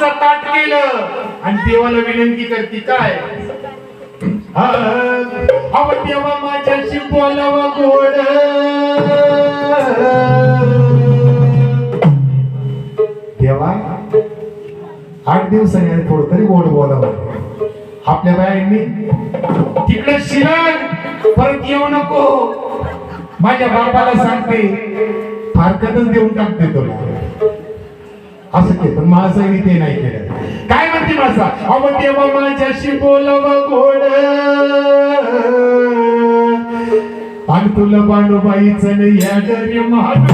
असं ताट केलं आणि देवाला विनंती करते काय अव देवा माझ्याशी बोलावा गोड देवा 8 दिवसांनी थोडं तरी गोड बोलावं आपल्या बायांनी तिकडे शिरण परत येऊ नको माझ्या बापाला सांगते फारकतच देऊन टाकते तुला असं ते पण माझं ते नाही केलं काय म्हणते माझा अव देवा माझ्याशी बोलावा गोड आणि तुला बाणूबाईचं या डरी महान